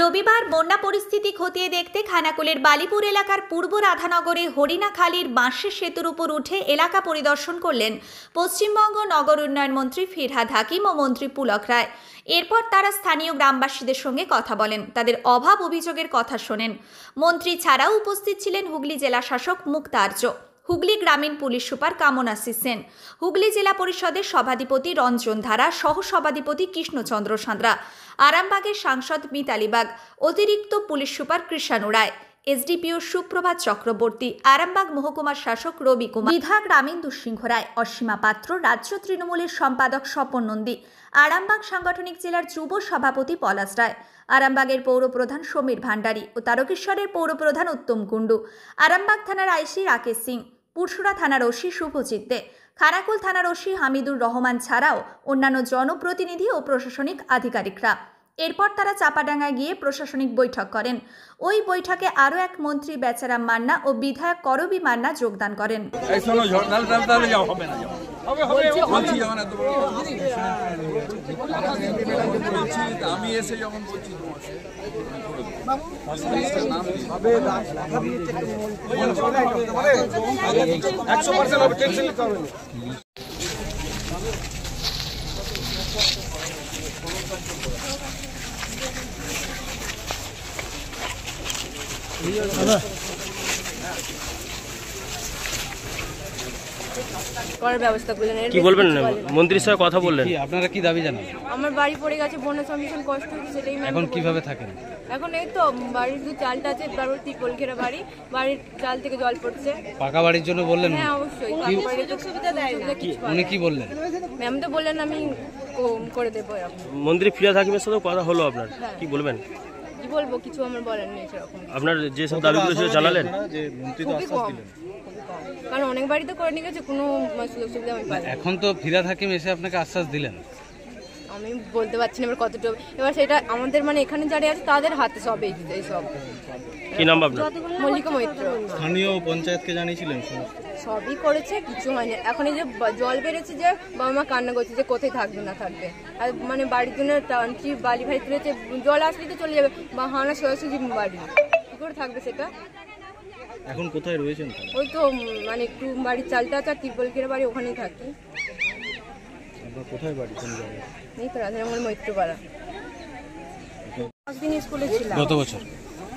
রবিবার বন্যা পরিস্থিতি খতিয়ে দেখতে খানাকুলের বালিপুর এলাকার পূর্ব রাধানগরে হরিণাখালীর বাঁশের সেতুর উপর উঠে এলাকা পরিদর্শন করলেন পশ্চিমবঙ্গ নগর উন্নয়ন মন্ত্রী ফিরহাদ হাকিম ও মন্ত্রী পুলক রায়। এরপর তারা স্থানীয় গ্রামবাসীদের সঙ্গে কথা বলেন, তাদের অভাব অভিযোগের কথা শোনেন। মন্ত্রী ছাড়াও উপস্থিত ছিলেন হুগলি জেলা শাসক মুক্তা আর্য, হুগলি গ্রামীণ পুলিশ সুপার কামনাসি সেন, হুগলি জেলা পরিষদের সভাধিপতি রঞ্জন ধারা, সহ সভাধিপতি কৃষ্ণচন্দ্র সাঁতরা, আরামবাগের সাংসদ মিতালি বাগ, অতিরিক্ত পুলিশ সুপার কৃষাণু রায়, এসডিপিও সুপ্রভাত চক্রবর্তী, আরামবাগ মহকুমার শাসক রবি কুমার, বিধায়ক রামেন্দু সিংহ রায়, অসীমা পাত্র, রাজ্য তৃণমূলের সম্পাদক স্বপন নন্দী, আরামবাগ সাংগঠনিক জেলার যুব সভাপতি পলাশ রায়, আরামবাগের পৌরপ্রধান সমীর ভান্ডারী ও তারকেশ্বরের পৌরপ্রধান উত্তম কুণ্ডু, আরামবাগ থানার আইসি রাকেশ সিং, পুরসুরা থানার ওসি শুভজিৎ দে, খানাকুল থানার ওসি হামিদুর রহমান ছাড়াও অন্যান্য জনপ্রতিনিধি ও প্রশাসনিক আধিকারিকরা। এরপর তারা চাপাডাঙ্গায় গিয়ে প্রশাসনিক বৈঠক করেন। ওই বৈঠকে আরও এক মন্ত্রী বেচারাম মান্না ও বিধায়ক করবি মান্না যোগদান করেন। আমি এসে যখন বলছি করার ব্যবস্থা করলেন। কি বলবেন মন্ত্রীর সাথে কথা বললেন? আপনারা কি দাবি জানান? আমার বাড়ি পড়ে গেছে, বন্যা ভীষণ কষ্ট হচ্ছে, সেটাই এখন কিভাবে থাকেন? এখন এই তো বাড়ির দু চালটা আছে, তারপর ত্রিপল ঘেরা বাড়ি, বাড়ির চাল থেকে জল পড়ছে। পাকা বাড়ির জন্য বললেন? হ্যাঁ অবশ্যই, সুযোগ সুবিধা দেয় না। উনি কি বললেন? ম্যাম তো বললেন আমি করে দেবো। মন্ত্রী ফিরহাদ হাকিমের সাথে কথা হলো আপনার, কি বলবেন? কি বলবো, কিছু আমার বলার নেই সেরকম। আপনার যে সব দাবিগুলো ছিল জানালেন? খুবই কম, কারণ অনেক বাড়িতে করে নিয়ে গেছে, কোনো সুযোগ সুবিধা আমি পাই। এখন তো ফিরহাদ হাকিম এসে আপনাকে আশ্বাস দিলেন, আমি বলতে পারছি না এবার কতটা, এবার সেটা আমাদের মানে এখানে যারা আছে তাদের হাতে সব এই সব। কি নাম আপনার? মল্লিকা মৈত্র। স্থানীয় পঞ্চায়েতকে জানিয়েছিলেন? সবই করেছে, কিছু হয়নি। এখন এই যে জল বেড়েছে, যে বাবা মা কান্না করছে যে কোথায় থাকবে না থাকবে, আর মানে বাড়ির জন্য টানছি, বালি ভাই তুলেছে, জল আসলে তো চলে যাবে, বা হানা সোজাসুজি বাড়ি কি করে থাকবে সেটা। এখন কোথায় রয়েছেন? ওই তো মানে একটু বাড়ির চালটা আছে, ত্রিপল ঘেরা বাড়ি, ওখানেই থাকি। আপনার কোথায় বাড়ি, কোন জায়গায়? এই তো রাধারমণ মৈত্রপাড়া। 5 দিন স্কুলে ছিলাম গত বছর।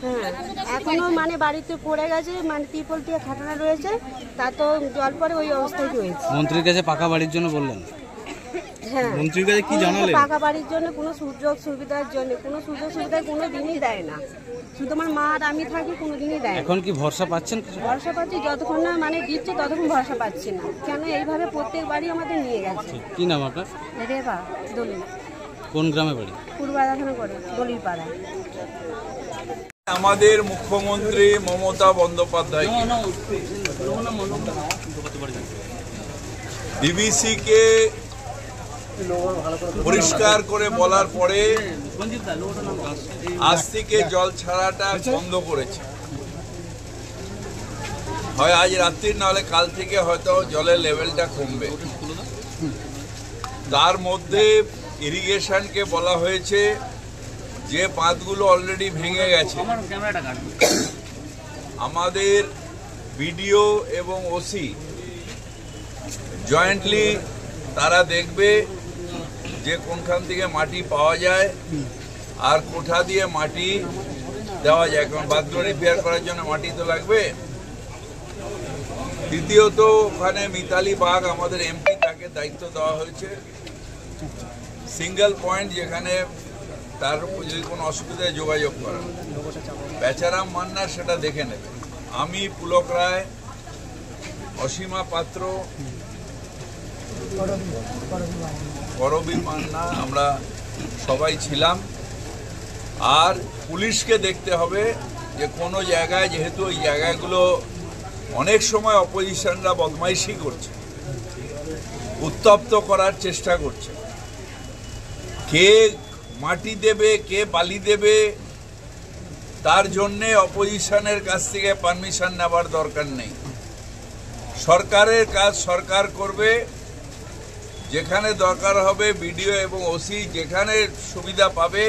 হ্যাঁ, এখনো মানে বাড়িতে পড়ে গেছে, মানে ত্রিপল দিয়ে খাটানো রয়েছে, তা তো জল পরে ওই অবস্থায় রয়েছে। মন্ত্রীর কাছে পাকা বাড়ির জন্য বললেন? হ্যাঁ, মন্ত্রীর কাছে কি জানালেন? পাকা বাড়ির জন্য কোনো সুযোগ সুবিধার জন্য কোনো সুযোগ সুবিধা কোনো দিনই দেয় না, শুধু আমার মা আর আমি থাকি, কোনো দিনই দেয় না। এখন কি ভরসা পাচ্ছেন? ভরসা পাচ্ছি, যতক্ষণ না মানে দিচ্ছে ততক্ষণ ভরসা পাচ্ছি না, কেন এইভাবে প্রত্যেক বাড়ি আমাদের নিয়ে গেছে। কি নাম আপনার? রেবা দলিল। কোন গ্রামে বাড়ি? পূর্ব রাধানা করে দলিল পাড়া। আমাদের মুখ্যমন্ত্রী মমতা বন্দ্যোপাধ্যায় ডিবিসি কে পরিষ্কার করে বলার পরে আজ থেকে জল ছাড়াটা বন্ধ করেছে। হয় আজ রাত্রির, নাহলে কাল থেকে হয়তো জলের লেভেলটা কমবে। তার মধ্যে ইরিগেশনকে বলা হয়েছে যে বাঁধগুলো অলরেডি ভেঙে গেছে, আমাদের বিডিও এবং ওসি জয়েন্টলি তারা দেখবে যে কোনখান থেকে মাটি পাওয়া যায় আর কোঠা দিয়ে মাটি দেওয়া যায়, কারণ বাঁধগুলো রিপেয়ার করার জন্য মাটি তো লাগবে। দ্বিতীয়ত, ওখানে মিতালি বাগ আমাদের এমপি, তাকে দায়িত্ব দেওয়া হয়েছে সিঙ্গেল পয়েন্ট, যেখানে তার যদি কোনো অসুবিধায় যোগাযোগ করা। বেচারাম মান্না সেটা দেখে নেবে। আমি, পুলক রায়, অসীমা পাত্র, করবি মান্না, আমরা সবাই ছিলাম। আর পুলিশকে দেখতে হবে যে কোনো জায়গায়, যেহেতু ওই জায়গাগুলো অনেক সময় অপোজিশনরা বদমাইশি করছে, উত্তপ্ত করার চেষ্টা করছে, কে মাটি দেবে কে বালি দেবে তার জন্যে অপোজিশনের কাছ থেকে পারমিশন নেওয়ার দরকার নেই। সরকারের কাজ সরকার করবে, যেখানে দরকার হবে বিডিও এবং ওসি যেখানে সুবিধা পাবে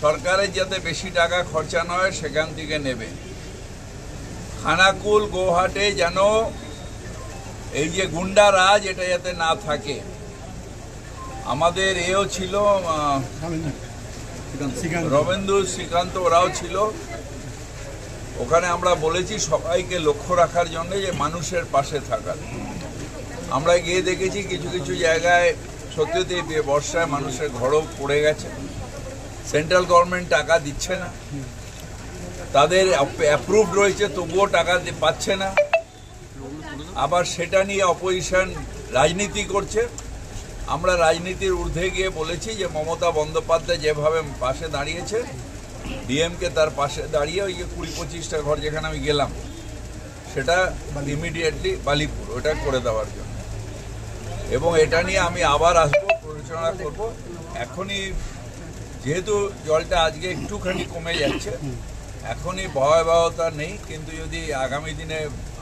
সরকারের যাতে বেশি টাকা খরচা না হয় সেখান থেকে নেবে। খানাকুল গোহাটে যেন এই যে গুন্ডা রাজ এটা যাতে না থাকে। আমাদের এও ছিল রবীন্দ্র শ্রীকান্ত, ওরাও ছিল ওখানে। আমরা বলেছি সবাইকে লক্ষ্য রাখার জন্য যে মানুষের পাশে থাকার। আমরা গিয়ে দেখেছি কিছু কিছু জায়গায় সত্যি বর্ষায় মানুষের ঘরও পড়ে গেছে, সেন্ট্রাল গভর্নমেন্ট টাকা দিচ্ছে না, তাদের অ্যাপ্রুভড রয়েছে তবুও টাকা পাচ্ছে না। আবার সেটা নিয়ে অপোজিশন রাজনীতি করছে। আমরা রাজনীতির ঊর্ধ্বে গিয়ে বলেছি যে মমতা বন্দ্যোপাধ্যায় যেভাবে পাশে দাঁড়িয়েছে, ডিএমকে তার পাশে দাঁড়িয়ে ওই যে 20-25টা ঘর যেখানে আমি গেলাম সেটা ইমিডিয়েটলি বালিপুর ওটা করে দেওয়ার জন্য। এবং এটা নিয়ে আমি আবার আসবো, পরিচালনা করব। এখনই যেহেতু জলটা আজকে একটুখানি কমে যাচ্ছে, এখনই ভয়াবহতা নেই, কিন্তু যদি আগামী দিনে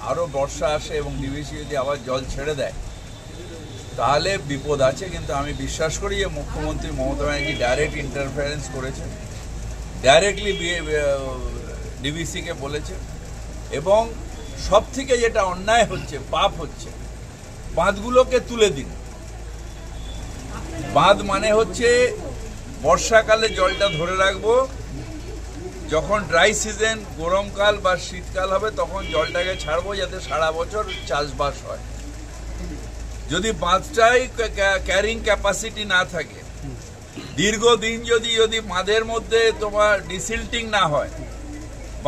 আরও বর্ষা আসে এবং ডিভিসি যদি আবার জল ছেড়ে দেয় তাহলে বিপদ আছে। কিন্তু আমি বিশ্বাস করি যে মুখ্যমন্ত্রী মমতা ব্যানার্জি ডাইরেক্ট ইন্টারফারেন্স করেছে, ডাইরেক্টলি ডিভিসিকে বলেছে। এবং সব থেকে যেটা অন্যায় হচ্ছে, পাপ হচ্ছে, বাঁধগুলোকে তুলে দিন। বাঁধ মানে হচ্ছে বর্ষাকালে জলটা ধরে রাখবো, যখন ড্রাই সিজন গরমকাল বা শীতকাল হবে তখন জলটাকে ছাড়বো যাতে সারা বছর চাষবাস হয়। যদি বাঁধটাই ক্যারিং ক্যাপাসিটি না থাকে, দীর্ঘদিন যদি বাঁধের মধ্যে তোমার ডিসিল্টিং না হয়,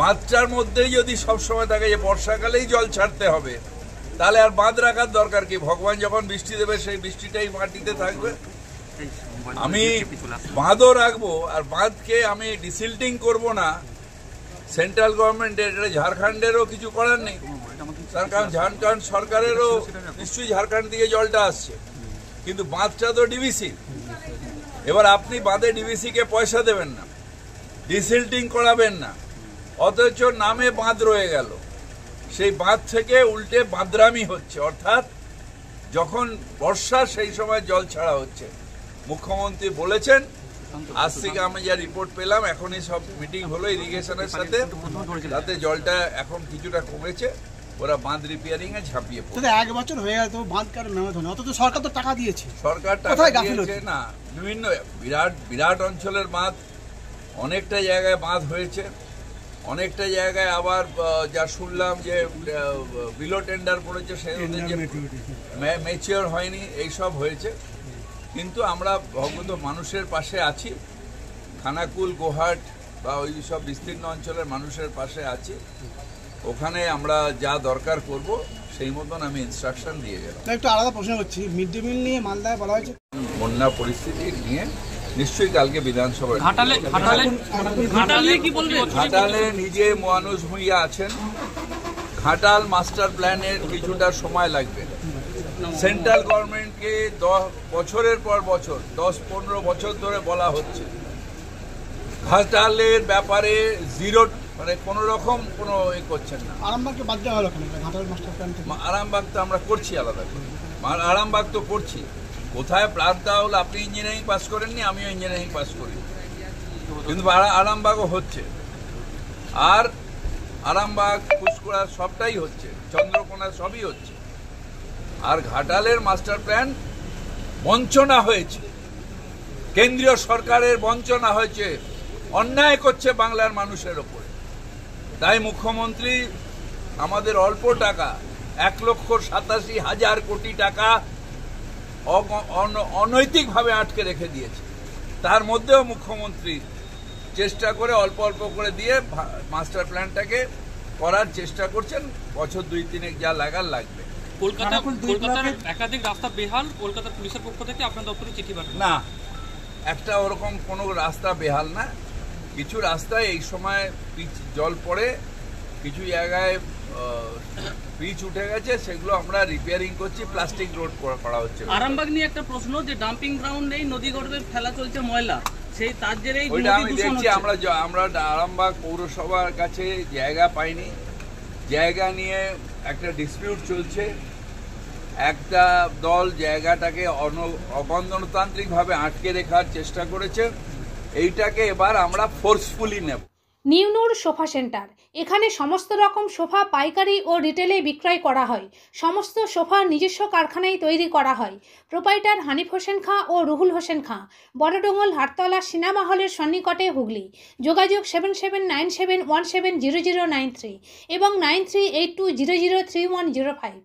বাঁধটার মধ্যেই যদি সবসময় থাকে যে বর্ষাকালেই জল ছাড়তে হবে, তাহলে আর বাঁধ রাখার দরকার কি? ভগবান যখন বৃষ্টি দেবে সেই বৃষ্টিটাই মাটিতে থাকবে। আমি বাঁধও রাখবো আর বাঁধকে আমি ডিসিল্টিং করব না। সেন্ট্রাল গভর্নমেন্টের, ঝাড়খণ্ডেরও কিছু করার নেই, তার কারণ ঝাড়খণ্ড সরকারেরও নিশ্চয়ই ঝাড়খণ্ড থেকে জলটা আসছে, কিন্তু বাঁধটা তো ডিভিসি। এবার আপনি বাঁধে ডিভিসিকে পয়সা দেবেন না, ডিসিল্টিং করাবেন না, অথচ নামে বাঁধ রয়ে গেল। সেই বাঁধ থেকে উল্টে বাঁধরামি হচ্ছে, অর্থাৎ যখন বর্ষা সেই সময় জল ছাড়া হচ্ছে। মুখ্যমন্ত্রী বলেছেন, আজ থেকে আমি যা রিপোর্ট পেলাম, এখনই সব মিটিং হলো ইরিগেশনের সাথে, তাতে জলটা এখন কিছুটা কমেছে, ওরা বাঁধ রিপেয়ারিং এ ঝাঁপিয়ে পড়ে। 1 বছর হয়ে গেল তো বাঁধ কারো নামে ধরে, অথচ সরকার তো টাকা দিয়েছে। সরকার টাকা দিয়েছে না, বিভিন্ন বিরাট অঞ্চলের বাঁধ, অনেকটা জায়গায় বাঁধ হয়েছে, অনেকটা জায়গায় আবার যা শুনলাম যে বিলো টেন্ডার পড়েছে, সেগুলো যে ম্যাচিওর হয়নি, এইসব হয়েছে। কিন্তু আমরা ভগবত মানুষের পাশে আছি, খানাকুল গোহাট বা ওই সব বিস্তীর্ণ অঞ্চলের মানুষের পাশে আছি। ওখানে আমরা যা দরকার করব সেই মতন আমি ইনস্ট্রাকশন দিয়ে গেলাম। একটু আলাদা প্রশ্ন করছি, মিড ডে মিল নিয়ে মালদায় বলা হয়েছে বন্যা পরিস্থিতি নিয়ে নিশ্চয়ই কালকে বিধানসভায় ঘাটালে নিজে মানুষ ভূঁইয়া আছেন। ঘাটাল মাস্টার প্ল্যানের কিছুটা সময় লাগবে। সেন্ট্রাল গভর্নমেন্টকে 10 বছরের পর বছর, 10-15 বছর ধরে বলা হচ্ছে ঘাটালের ব্যাপারে জিরো, মানে কোনো রকম কোনো করছেন না। আরামবাগকে বাদ দেওয়া হলো কেন? ঘাটাল মাস্টার প্ল্যান থেকে আরামবাগ তো আমরা করছি আলাদা করে, আরামবাগ তো করছি। কোথায় প্ল্যানটা হলো, আপনি ইঞ্জিনিয়ারিং পাস করেননি, আমিও ইঞ্জিনিয়ারিং পাস করি, কিন্তু আরামবাগও হচ্ছে। আর আরামবাগ, কুশকুড়া সবটাই হচ্ছে, চন্দ্রকোনা সবই হচ্ছে। আর ঘাটালের মাস্টার প্ল্যান বঞ্চনা হয়েছে, কেন্দ্রীয় সরকারের বঞ্চনা হয়েছে, অন্যায় করছে বাংলার মানুষের ওপরে। তাই মুখ্যমন্ত্রী আমাদের অল্প টাকা 1,87,000 কোটি টাকা অনৈতিকভাবে আটকে রেখে দিয়েছে। তার মধ্যেও মুখ্যমন্ত্রী চেষ্টা করে অল্প অল্প করে দিয়ে মাস্টার প্ল্যানটাকে করার চেষ্টা করছেন। বছর 2-3 যা লাগার লাগবে। কলকাতার একাধিক রাস্তা বেহাল, কলকাতা পুলিশের পক্ষ থেকে আপনার দপ্তরে চিঠি পাঠানো না, একটা ওরকম কোনো রাস্তা বেহাল না। কিছু রাস্তায় এই সময় পিচ জল পড়ে, কিছু জায়গায় পিচ উঠে গেছে, সেগুলো আমরা রিপেয়ারিং করছি, প্লাস্টিক রোড করা হচ্ছে। আরামবাগ নিয়ে একটা প্রশ্ন, যে ডাম্পিং গ্রাউন্ড নেই, নদীগর্ভে ফেলা চলছে ময়লা, সেই তার জেরেই ওইটা আমি দেখছি। আমরা আরামবাগ পৌরসভার কাছে জায়গা পাইনি, জায়গা নিয়ে একটা ডিসপিউট চলছে। একটা দল জায়গাটাকে অগণতান্ত্রিকভাবে আটকে রাখার চেষ্টা করেছে এইটাকে এবার আমরা ফোর্সফুলি নেব। নিউনুর সোফা সেন্টার, এখানে সমস্ত রকম সোফা পাইকারি ও রিটেলে বিক্রয় করা হয়। সমস্ত সোফা নিজস্ব কারখানায় তৈরি করা হয়। প্রোপাইটার হানিফ হোসেন খাঁ ও রুহুল হোসেন খাঁ, বড়ডোঙ্গল হাটতলা সিনেমা হলের সন্নিকটে, হুগলি। যোগাযোগ 7797170093 এবং 9382003105।